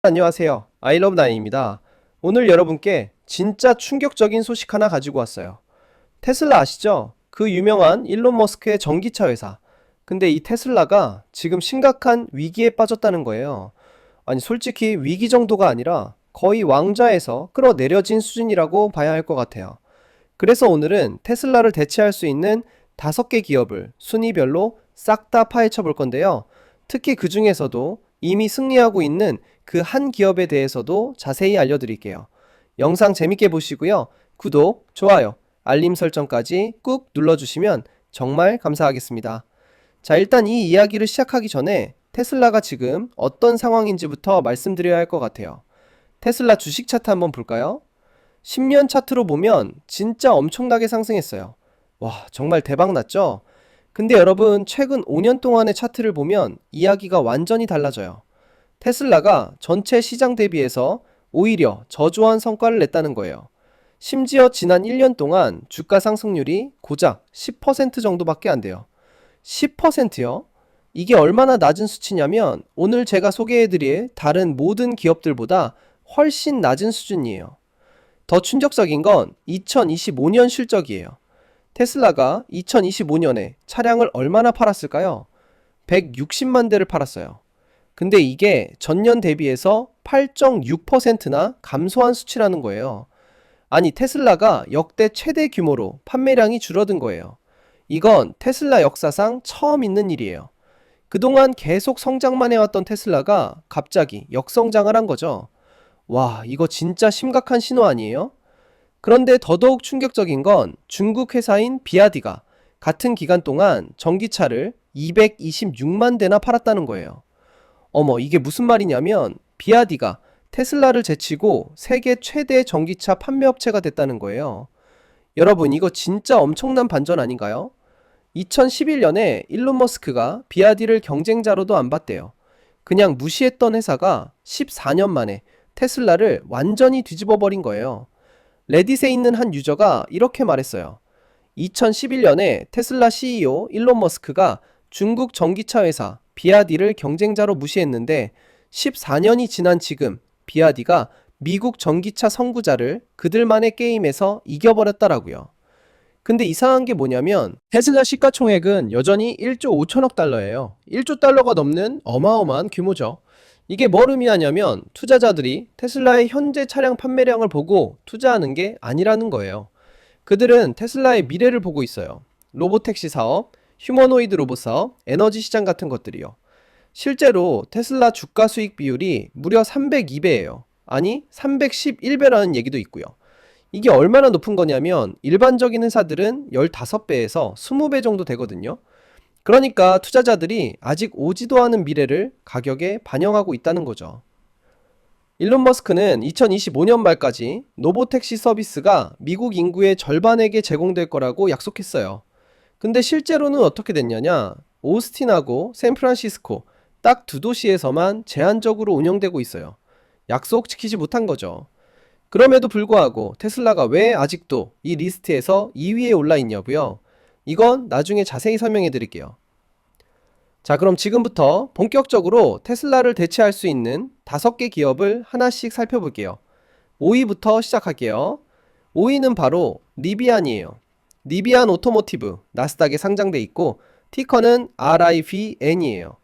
안녕하세요. 아이러브나인입니다. 오늘 여러분께 진짜 충격적인 소식 하나 가지고 왔어요. 테슬라 아시죠? 그 유명한 일론 머스크의 전기차 회사. 근데 이 테슬라가 지금 심각한 위기에 빠졌다는 거예요. 아니, 솔직히 위기 정도가 아니라 거의 왕좌에서 끌어내려진 수준이라고 봐야 할 것 같아요. 그래서 오늘은 테슬라를 대체할 수 있는 5개 기업을 순위별로 싹 다 파헤쳐 볼 건데요. 특히 그 중에서도 이미 승리하고 있는 그 한 기업에 대해서도 자세히 알려드릴게요. 영상 재밌게 보시고요. 구독, 좋아요, 알림 설정까지 꾹 눌러주시면 정말 감사하겠습니다. 자, 일단 이 이야기를 시작하기 전에 테슬라가 지금 어떤 상황인지부터 말씀드려야 할 것 같아요. 테슬라 주식 차트 한번 볼까요? 10년 차트로 보면 진짜 엄청나게 상승했어요. 와, 정말 대박 났죠? 근데 여러분, 최근 5년 동안의 차트를 보면 이야기가 완전히 달라져요. 테슬라가 전체 시장 대비해서 오히려 저조한 성과를 냈다는 거예요. 심지어 지난 1년 동안 주가 상승률이 고작 10% 정도밖에 안 돼요. 10%요? 이게 얼마나 낮은 수치냐면 오늘 제가 소개해드릴 다른 모든 기업들보다 훨씬 낮은 수준이에요. 더 충격적인 건 2025년 실적이에요. 테슬라가 2025년에 차량을 얼마나 팔았을까요? 160만 대를 팔았어요. 근데 이게 전년 대비해서 8.6%나 감소한 수치라는 거예요. 아니, 테슬라가 역대 최대 규모로 판매량이 줄어든 거예요. 이건 테슬라 역사상 처음 있는 일이에요. 그동안 계속 성장만 해왔던 테슬라가 갑자기 역성장을 한 거죠. 와, 이거 진짜 심각한 신호 아니에요? 그런데 더더욱 충격적인 건 중국 회사인 비아디가 같은 기간 동안 전기차를 226만 대나 팔았다는 거예요. 어머, 이게 무슨 말이냐면 비아디가 테슬라를 제치고 세계 최대 전기차 판매 업체가 됐다는 거예요. 여러분, 이거 진짜 엄청난 반전 아닌가요? 2011년에 일론 머스크가 비아디를 경쟁자로도 안 봤대요. 그냥 무시했던 회사가 14년 만에 테슬라를 완전히 뒤집어 버린 거예요. 레딧에 있는 한 유저가 이렇게 말했어요. 2011년에 테슬라 CEO 일론 머스크가 중국 전기차 회사 비아디를 경쟁자로 무시했는데 14년이 지난 지금 비아디가 미국 전기차 선구자를 그들만의 게임에서 이겨버렸다라고요. 근데 이상한 게 뭐냐면 테슬라 시가총액은 여전히 1조 5천억 달러예요. 1조 달러가 넘는 어마어마한 규모죠. 이게 뭘 의미하냐면 투자자들이 테슬라의 현재 차량 판매량을 보고 투자하는 게 아니라는 거예요. 그들은 테슬라의 미래를 보고 있어요. 로보택시 사업, 휴머노이드 로봇 사업, 에너지 시장 같은 것들이요. 실제로 테슬라 주가 수익 비율이 무려 302배예요. 아니, 311배라는 얘기도 있고요. 이게 얼마나 높은 거냐면 일반적인 회사들은 15배에서 20배 정도 되거든요. 그러니까 투자자들이 아직 오지도 않은 미래를 가격에 반영하고 있다는 거죠. 일론 머스크는 2025년 말까지 로보택시 서비스가 미국 인구의 절반에게 제공될 거라고 약속했어요. 근데 실제로는 어떻게 됐냐냐? 오스틴하고 샌프란시스코 딱 두 도시에서만 제한적으로 운영되고 있어요. 약속 지키지 못한 거죠. 그럼에도 불구하고 테슬라가 왜 아직도 이 리스트에서 2위에 올라 있냐고요? 이건 나중에 자세히 설명해 드릴게요. 자, 그럼 지금부터 본격적으로 테슬라를 대체할 수 있는 5개 기업을 하나씩 살펴볼게요. 5위부터 시작할게요. 5위는 바로 리비안이에요. 리비안 오토모티브, 나스닥에 상장돼 있고 티커는 RIVN이에요.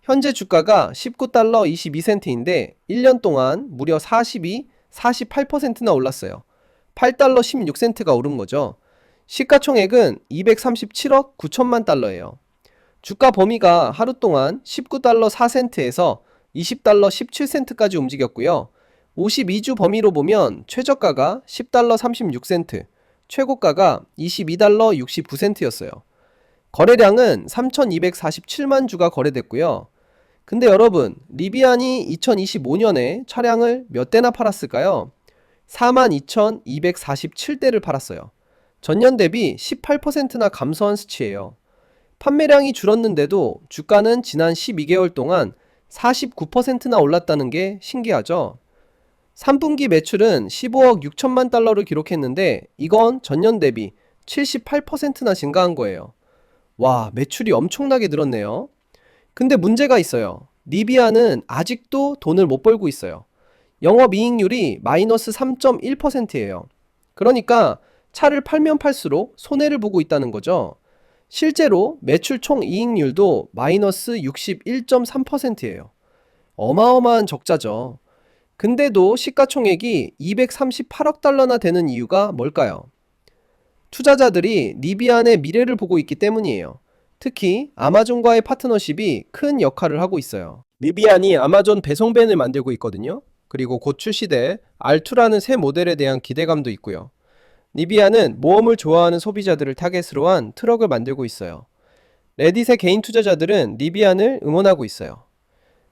현재 주가가 19달러 22센트인데 1년 동안 무려 48%나 올랐어요. 8달러 16센트가 오른 거죠. 시가총액은 237억 9천만 달러예요. 주가 범위가 하루 동안 19달러 4센트에서 20달러 17센트까지 움직였고요. 52주 범위로 보면 최저가가 10달러 36센트, 최고가가 22달러 69센트였어요. 거래량은 3247만 주가 거래됐고요. 근데 여러분, 리비안이 2025년에 차량을 몇 대나 팔았을까요? 42,247대를 팔았어요. 전년 대비 18%나 감소한 수치예요. 판매량이 줄었는데도 주가는 지난 12개월 동안 49%나 올랐다는 게 신기하죠? 3분기 매출은 15억 6천만 달러를 기록했는데 이건 전년 대비 78%나 증가한 거예요. 와, 매출이 엄청나게 늘었네요. 근데 문제가 있어요. 니비아는 아직도 돈을 못 벌고 있어요. 영업이익률이 마이너스 3.1%예요. 그러니까 차를 팔면 팔수록 손해를 보고 있다는 거죠. 실제로 매출 총 이익률도 마이너스 61.3%예요. 어마어마한 적자죠. 근데도 시가총액이 238억 달러나 되는 이유가 뭘까요? 투자자들이 리비안의 미래를 보고 있기 때문이에요. 특히 아마존과의 파트너십이 큰 역할을 하고 있어요. 리비안이 아마존 배송밴을 만들고 있거든요. 그리고 곧 출시될 R2라는 새 모델에 대한 기대감도 있고요. 리비안은 모험을 좋아하는 소비자들을 타겟으로 한 트럭을 만들고 있어요. 레딧의 개인 투자자들은 리비안을 응원하고 있어요.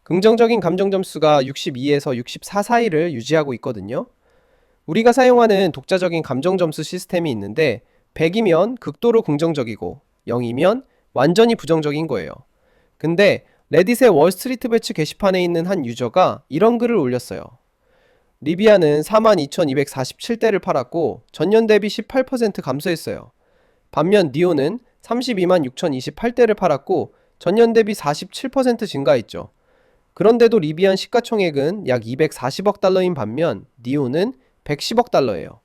긍정적인 감정 점수가 62에서 64 사이를 유지하고 있거든요. 우리가 사용하는 독자적인 감정 점수 시스템이 있는데 100이면 극도로 긍정적이고 0이면 완전히 부정적인 거예요. 근데 레딧의 월스트리트 배치 게시판에 있는 한 유저가 이런 글을 올렸어요. 리비아는 42,247대를 팔았고 전년 대비 18% 감소했어요. 반면 니오는 32만 6,028대를 팔았고 전년 대비 47% 증가했죠. 그런데도 리비안 시가총액은 약 240억 달러인 반면 니오는 110억 달러예요.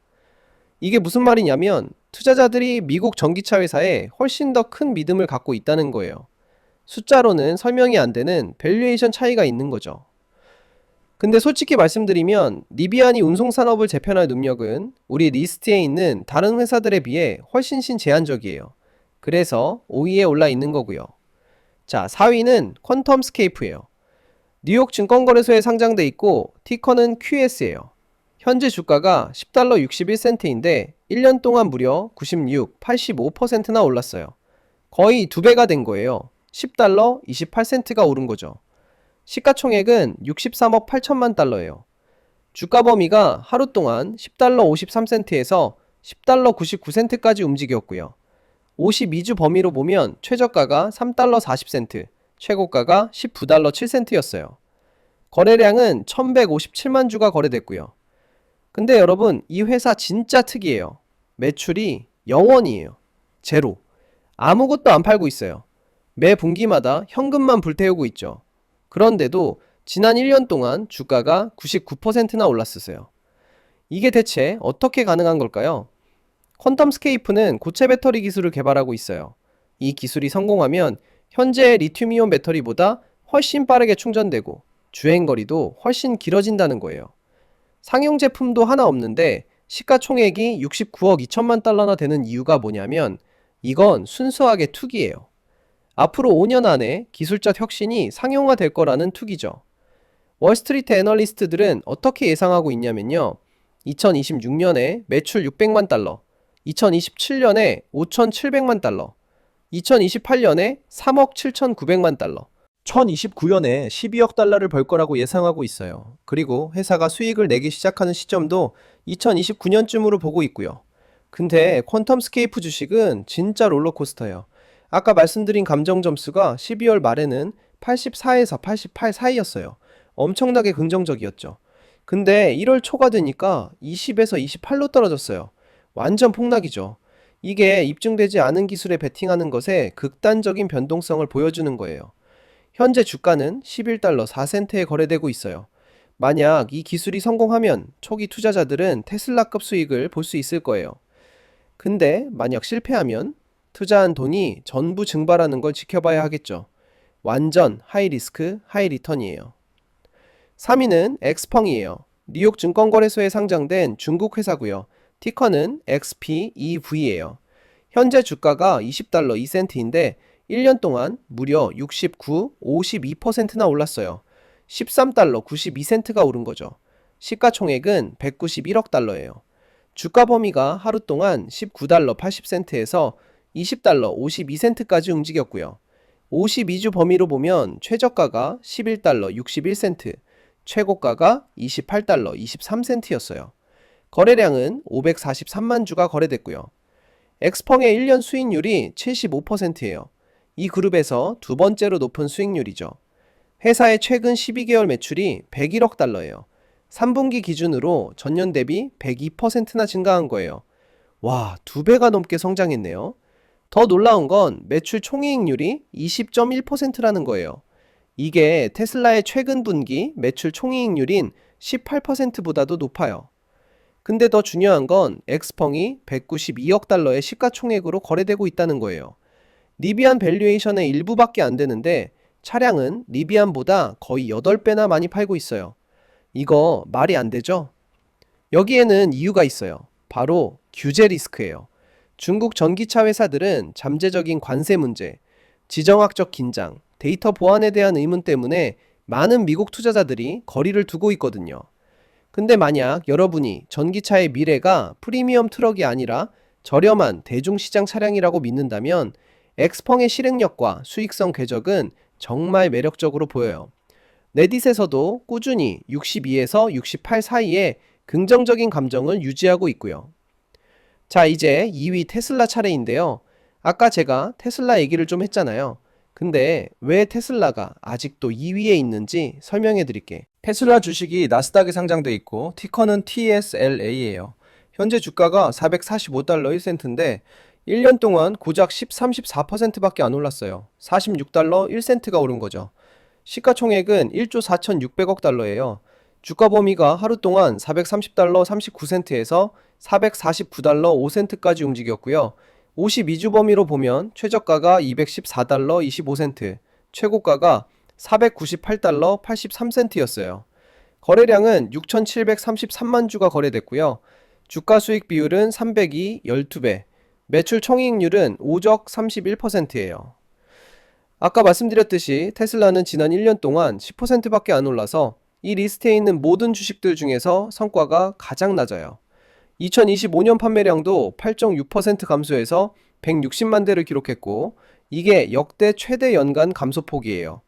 이게 무슨 말이냐면 투자자들이 미국 전기차 회사에 훨씬 더 큰 믿음을 갖고 있다는 거예요. 숫자로는 설명이 안 되는 밸류에이션 차이가 있는 거죠. 근데 솔직히 말씀드리면 리비안이 운송산업을 재편할 능력은 우리 리스트에 있는 다른 회사들에 비해 훨씬 제한적이에요. 그래서 5위에 올라 있는 거고요. 자, 4위는 퀀텀스케이프예요. 뉴욕 증권거래소에 상장돼 있고 티커는 QS예요. 현재 주가가 10달러 61센트인데 1년 동안 무려 96, 85%나 올랐어요. 거의 2배가 된 거예요. 10달러 28센트가 오른 거죠. 시가총액은 63억 8천만 달러예요. 주가 범위가 하루 동안 10달러 53센트에서 10달러 99센트까지 움직였고요. 52주 범위로 보면 최저가가 3달러 40센트, 최고가가 19달러 7센트였어요. 거래량은 1157만 주가 거래됐고요. 근데 여러분, 이 회사 진짜 특이해요. 매출이 0원이에요. 제로. 아무것도 안 팔고 있어요. 매 분기마다 현금만 불태우고 있죠. 그런데도 지난 1년 동안 주가가 99%나 올랐었어요. 이게 대체 어떻게 가능한 걸까요? 퀀텀스케이프는 고체 배터리 기술을 개발하고 있어요. 이 기술이 성공하면 현재 리튬이온 배터리보다 훨씬 빠르게 충전되고 주행거리도 훨씬 길어진다는 거예요. 상용 제품도 하나 없는데 시가총액이 69억 2천만 달러나 되는 이유가 뭐냐면 이건 순수하게 투기예요. 앞으로 5년 안에 기술적 혁신이 상용화될 거라는 투기죠. 월스트리트 애널리스트들은 어떻게 예상하고 있냐면요. 2026년에 매출 600만 달러, 2027년에 5,700만 달러, 2028년에 3억 7,900만 달러, 2029년에 12억 달러를 벌 거라고 예상하고 있어요. 그리고 회사가 수익을 내기 시작하는 시점도 2029년쯤으로 보고 있고요. 근데 퀀텀스케이프 주식은 진짜 롤러코스터예요. 아까 말씀드린 감정 점수가 12월 말에는 84에서 88 사이였어요. 엄청나게 긍정적이었죠. 근데 1월 초가 되니까 20에서 28로 떨어졌어요. 완전 폭락이죠. 이게 입증되지 않은 기술에 베팅하는 것에 극단적인 변동성을 보여주는 거예요. 현재 주가는 11달러 4센트에 거래되고 있어요. 만약 이 기술이 성공하면 초기 투자자들은 테슬라급 수익을 볼 수 있을 거예요. 근데 만약 실패하면 투자한 돈이 전부 증발하는 걸 지켜봐야 하겠죠. 완전 하이 리스크, 하이 리턴이에요. 3위는 엑스펑이에요. 뉴욕 증권거래소에 상장된 중국 회사고요. 티커는 XPEV예요. 현재 주가가 20달러 2센트인데 1년 동안 무려 69, 52%나 올랐어요. 13달러 92센트가 오른 거죠. 시가총액은 191억 달러예요. 주가 범위가 하루 동안 19달러 80센트에서 20달러 52센트까지 움직였고요. 52주 범위로 보면 최저가가 11달러 61센트, 최고가가 28달러 23센트였어요. 거래량은 543만 주가 거래됐고요. 엑스펑의 1년 수익률이 75%예요. 이 그룹에서 두 번째로 높은 수익률이죠. 회사의 최근 12개월 매출이 101억 달러예요. 3분기 기준으로 전년 대비 102%나 증가한 거예요. 와, 2배가 넘게 성장했네요. 더 놀라운 건 매출 총이익률이 20.1%라는 거예요. 이게 테슬라의 최근 분기 매출 총이익률인 18%보다도 높아요. 근데 더 중요한 건 엑스펑이 192억 달러의 시가총액으로 거래되고 있다는 거예요. 리비안 밸류에이션의 일부밖에 안 되는데 차량은 리비안보다 거의 8배나 많이 팔고 있어요. 이거 말이 안 되죠? 여기에는 이유가 있어요. 바로 규제 리스크예요. 중국 전기차 회사들은 잠재적인 관세 문제, 지정학적 긴장, 데이터 보안에 대한 의문 때문에 많은 미국 투자자들이 거리를 두고 있거든요. 근데 만약 여러분이 전기차의 미래가 프리미엄 트럭이 아니라 저렴한 대중시장 차량이라고 믿는다면 엑스펑의 실행력과 수익성 궤적은 정말 매력적으로 보여요. 레딧에서도 꾸준히 62에서 68 사이에 긍정적인 감정을 유지하고 있고요. 자, 이제 2위 테슬라 차례인데요. 아까 제가 테슬라 얘기를 좀 했잖아요. 근데 왜 테슬라가 아직도 2위에 있는지 설명해 드릴게. 테슬라 주식이 나스닥에 상장돼 있고 티커는 TSLA예요. 현재 주가가 445달러 1센트인데 1년 동안 고작 34%밖에 안 올랐어요. 46달러 1센트가 오른 거죠. 시가총액은 1조 4,600억 달러예요. 주가 범위가 하루 동안 430달러 39센트에서 449달러 5센트까지 움직였고요. 52주 범위로 보면 최저가가 214달러 25센트, 최고가가 498달러 83센트였어요. 거래량은 6,733만 주가 거래됐고요. 주가 수익 비율은 302, 12배, 매출 총이익률은 5적 31%예요. 아까 말씀드렸듯이 테슬라는 지난 1년 동안 10%밖에 안 올라서 이 리스트에 있는 모든 주식들 중에서 성과가 가장 낮아요. 2025년 판매량도 8.6% 감소해서 160만 대를 기록했고 이게 역대 최대 연간 감소폭이에요.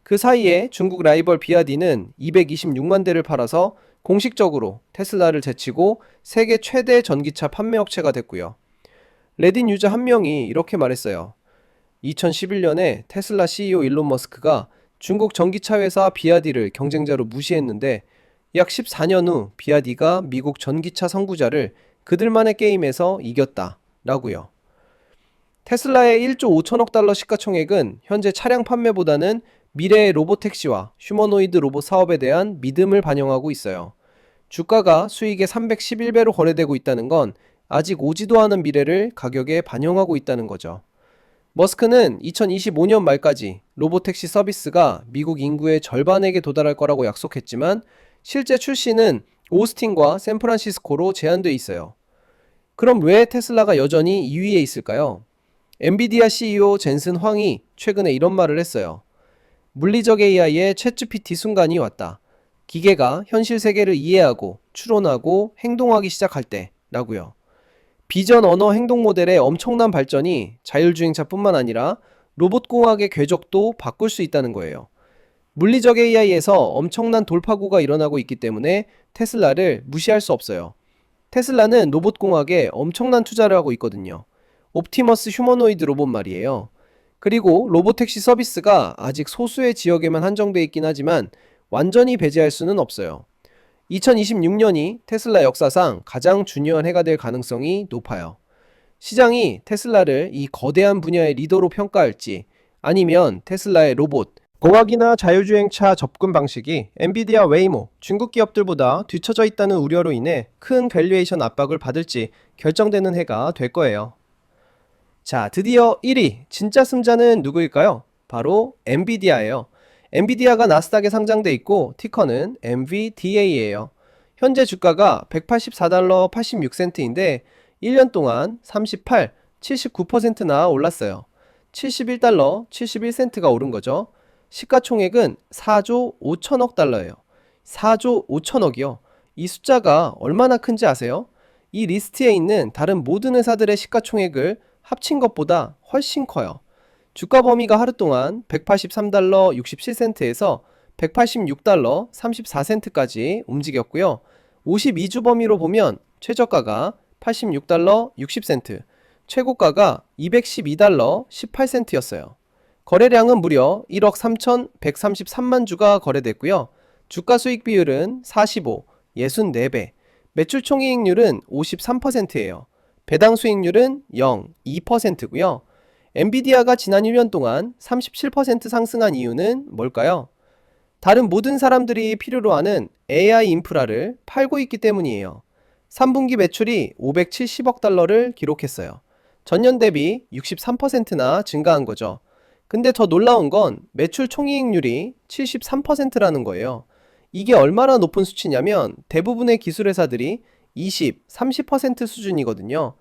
그 사이에 중국 라이벌 비아디는 226만 대를 팔아서 공식적으로 테슬라를 제치고 세계 최대 전기차 판매 업체가 됐고요. 레딧 유저 한 명이 이렇게 말했어요. 2011년에 테슬라 CEO 일론 머스크가 중국 전기차 회사 비아디를 경쟁자로 무시했는데 약 14년 후 비아디가 미국 전기차 선구자를 그들만의 게임에서 이겼다 라고요. 테슬라의 1조 5천억 달러 시가총액은 현재 차량 판매보다는 미래의 로보택시와 휴머노이드 로봇 사업에 대한 믿음을 반영하고 있어요. 주가가 수익의 311배로 거래되고 있다는 건 아직 오지도 않은 미래를 가격에 반영하고 있다는 거죠. 머스크는 2025년 말까지 로보택시 서비스가 미국 인구의 절반에게 도달할 거라고 약속했지만 실제 출시는 오스틴과 샌프란시스코로 제한돼 있어요. 그럼 왜 테슬라가 여전히 2위에 있을까요? 엔비디아 CEO 젠슨 황이 최근에 이런 말을 했어요. 물리적 AI의 챗GPT 순간이 왔다. 기계가 현실 세계를 이해하고 추론하고 행동하기 시작할 때 라고요. 비전 언어 행동 모델의 엄청난 발전이 자율주행차뿐만 아니라 로봇공학의 궤적도 바꿀 수 있다는 거예요. 물리적 AI에서 엄청난 돌파구가 일어나고 있기 때문에 테슬라를 무시할 수 없어요. 테슬라는 로봇공학에 엄청난 투자를 하고 있거든요. 옵티머스 휴머노이드 로봇 말이에요. 그리고 로보택시 서비스가 아직 소수의 지역에만 한정돼 있긴 하지만 완전히 배제할 수는 없어요. 2026년이 테슬라 역사상 가장 중요한 해가 될 가능성이 높아요. 시장이 테슬라를 이 거대한 분야의 리더로 평가할지 아니면 테슬라의 로봇, 공학이나 자율주행차 접근 방식이 엔비디아 웨이모, 중국 기업들보다 뒤처져 있다는 우려로 인해 큰 밸류에이션 압박을 받을지 결정되는 해가 될 거예요. 자, 드디어 1위, 진짜 승자는 누구일까요? 바로 엔비디아예요. 엔비디아가 나스닥에 상장돼 있고 티커는 NVDA예요. 현재 주가가 184달러 86센트인데 1년 동안 38, 79%나 올랐어요. 71달러 71센트가 오른 거죠. 시가총액은 4조 5천억 달러예요. 4조 5천억이요. 이 숫자가 얼마나 큰지 아세요? 이 리스트에 있는 다른 모든 회사들의 시가총액을 합친 것보다 훨씬 커요. 주가 범위가 하루 동안 183달러 67센트에서 186달러 34센트까지 움직였고요. 52주 범위로 보면 최저가가 86달러 60센트, 최고가가 212달러 18센트였어요. 거래량은 무려 1억 3,133만 주가 거래됐고요. 주가 수익 비율은 45, 64배, 매출 총이익률은 53%예요. 배당 수익률은 0, 2%고요. 엔비디아가 지난 1년 동안 37% 상승한 이유는 뭘까요? 다른 모든 사람들이 필요로 하는 AI 인프라를 팔고 있기 때문이에요. 3분기 매출이 570억 달러를 기록했어요. 전년 대비 63%나 증가한 거죠. 근데 더 놀라운 건 매출 총이익률이 73%라는 거예요. 이게 얼마나 높은 수치냐면 대부분의 기술 회사들이 20, 30% 수준이거든요.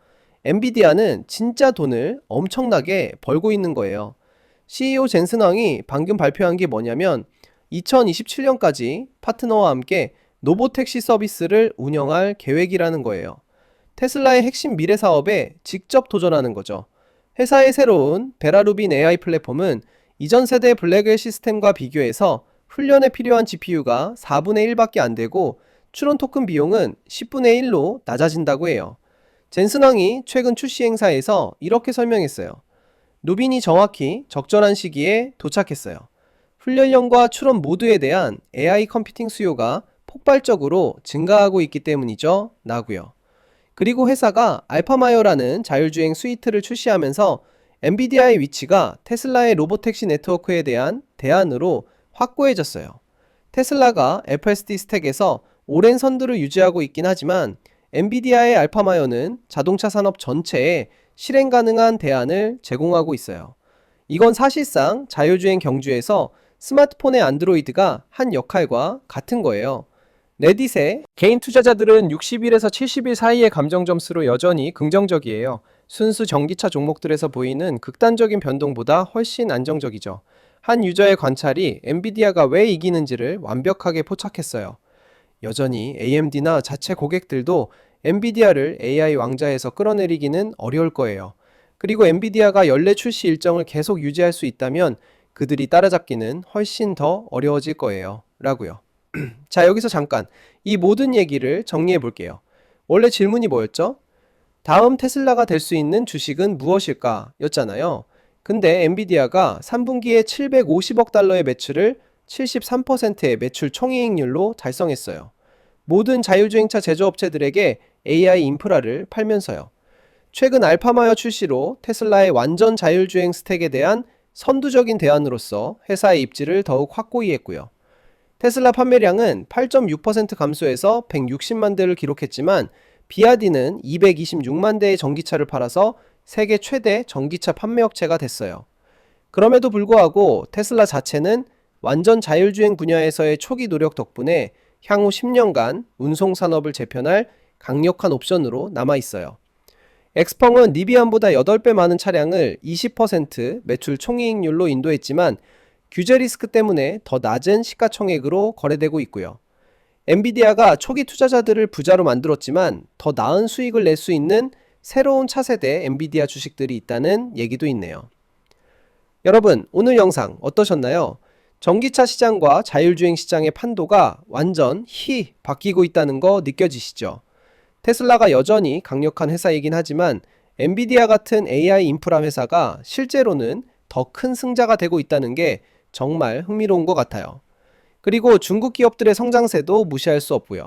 엔비디아는 진짜 돈을 엄청나게 벌고 있는 거예요. CEO 젠슨 황이 방금 발표한 게 뭐냐면 2027년까지 파트너와 함께 로보택시 서비스를 운영할 계획이라는 거예요. 테슬라의 핵심 미래 사업에 직접 도전하는 거죠. 회사의 새로운 베라루빈 AI 플랫폼은 이전 세대 블랙웰 시스템과 비교해서 훈련에 필요한 GPU가 4분의 1밖에 안 되고 추론 토큰 비용은 10분의 1로 낮아진다고 해요. 젠슨 황이 최근 출시 행사에서 이렇게 설명했어요. 루빈이 정확히 적절한 시기에 도착했어요. 훈련량과 추론 모두에 대한 AI 컴퓨팅 수요가 폭발적으로 증가하고 있기 때문이죠. 라고요. 그리고 회사가 알파마이어라는 자율주행 스위트를 출시하면서 엔비디아의 위치가 테슬라의 로보택시 네트워크에 대한 대안으로 확고해졌어요. 테슬라가 FSD 스택에서 오랜 선두를 유지하고 있긴 하지만 엔비디아의 알파마이어는 자동차 산업 전체에 실행 가능한 대안을 제공하고 있어요. 이건 사실상 자율주행 경주에서 스마트폰의 안드로이드가 한 역할과 같은 거예요. 레딧의 개인 투자자들은 60일에서 70일 사이의 감정 점수로 여전히 긍정적이에요. 순수 전기차 종목들에서 보이는 극단적인 변동보다 훨씬 안정적이죠. 한 유저의 관찰이 엔비디아가 왜 이기는지를 완벽하게 포착했어요. 여전히 AMD나 자체 고객들도 엔비디아를 AI 왕자에서 끌어내리기는 어려울 거예요. 그리고 엔비디아가 연례 출시 일정을 계속 유지할 수 있다면 그들이 따라잡기는 훨씬 더 어려워질 거예요. 라고요. 자, 여기서 잠깐 이 모든 얘기를 정리해 볼게요. 원래 질문이 뭐였죠? 다음 테슬라가 될 수 있는 주식은 무엇일까? 였잖아요. 근데 엔비디아가 3분기에 750억 달러의 매출을 73%의 매출 총이익률로 달성했어요. 모든 자율주행차 제조업체들에게 AI 인프라를 팔면서요. 최근 알파마이어 출시로 테슬라의 완전 자율주행 스택에 대한 선두적인 대안으로서 회사의 입지를 더욱 확고히 했고요. 테슬라 판매량은 8.6% 감소해서 160만 대를 기록했지만 비아디는 226만 대의 전기차를 팔아서 세계 최대 전기차 판매업체가 됐어요. 그럼에도 불구하고 테슬라 자체는 완전 자율주행 분야에서의 초기 노력 덕분에 향후 10년간 운송 산업을 재편할 강력한 옵션으로 남아있어요. 엑스펑은 리비안보다 8배 많은 차량을 20% 매출 총이익률로 인도했지만 규제 리스크 때문에 더 낮은 시가총액으로 거래되고 있고요. 엔비디아가 초기 투자자들을 부자로 만들었지만 더 나은 수익을 낼 수 있는 새로운 차세대 엔비디아 주식들이 있다는 얘기도 있네요. 여러분, 오늘 영상 어떠셨나요? 전기차 시장과 자율주행 시장의 판도가 완전 바뀌고 있다는 거 느껴지시죠? 테슬라가 여전히 강력한 회사이긴 하지만 엔비디아 같은 AI 인프라 회사가 실제로는 더 큰 승자가 되고 있다는 게 정말 흥미로운 것 같아요. 그리고 중국 기업들의 성장세도 무시할 수 없고요.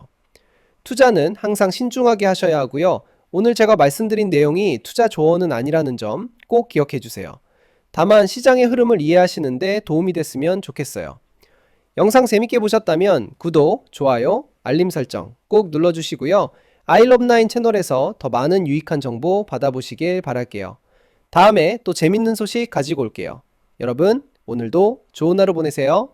투자는 항상 신중하게 하셔야 하고요. 오늘 제가 말씀드린 내용이 투자 조언은 아니라는 점 꼭 기억해 주세요. 다만 시장의 흐름을 이해하시는데 도움이 됐으면 좋겠어요. 영상 재밌게 보셨다면 구독, 좋아요, 알림 설정 꼭 눌러주시고요. 아이러브나인 채널에서 더 많은 유익한 정보 받아보시길 바랄게요. 다음에 또 재밌는 소식 가지고 올게요. 여러분, 오늘도 좋은 하루 보내세요.